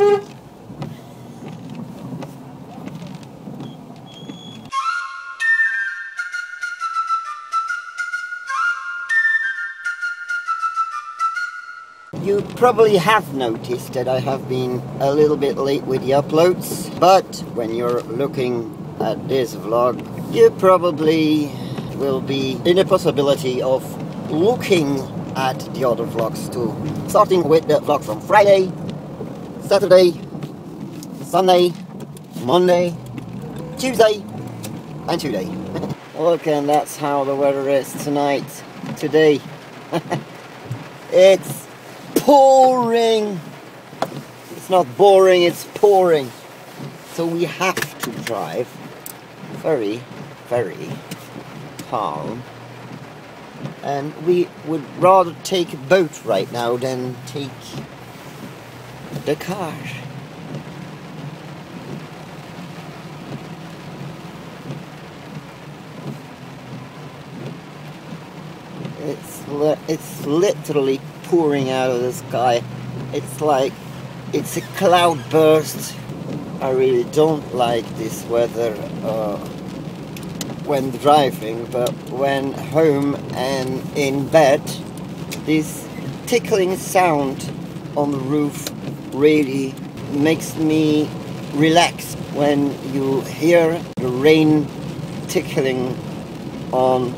You probably have noticed that I have been a little bit late with the uploads, but when you're looking at this vlog, you probably will be in a possibility of looking at the other vlogs too. Starting with the vlog from Friday, Saturday, Sunday, Monday, Tuesday, and today. Look, and that's how the weather is tonight, today. It's pouring. It's not boring, it's pouring. So we have to drive very, very calm. And we would rather take a boat right now than take the car. It's literally pouring out of the sky. It's like it's a cloud burst. I really don't like this weather when driving, but when home and in bed, this tickling sound on the roof really makes me relax. When you hear the rain tickling on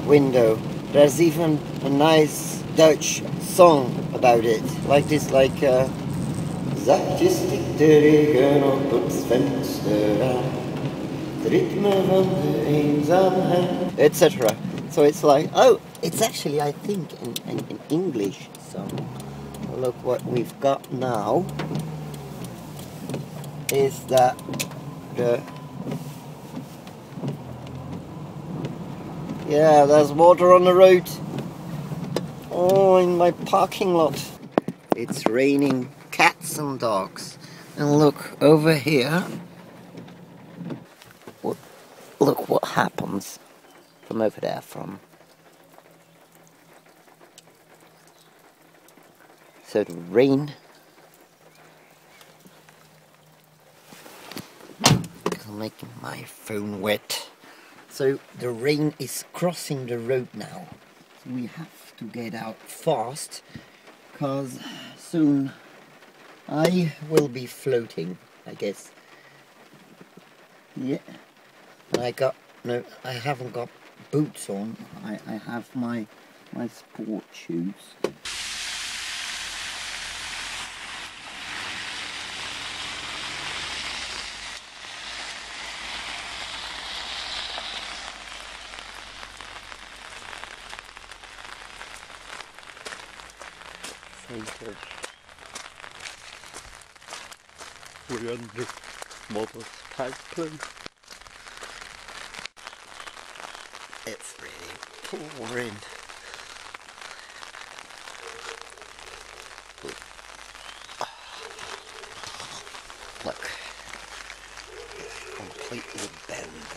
window, there's even a nice Dutch song about it, like this, like zachtjes stikt de regen op het venster aan, het ritme van de eenzaamheid, etc. So it's like, oh, it's actually, I think, an English song. Look what we've got now is that yeah, there's water on the road. Oh, in my parking lot. It's raining cats and dogs. And look over here. Look what happens from over there from. So the rain is making my phone wet. So the rain is crossing the road now. So we have to get out fast, because soon I will be floating, I guess. Yeah. I haven't got boots on. I have my sport shoes. We're under Mother's pipeline. It's really pouring. Look, it's completely bent.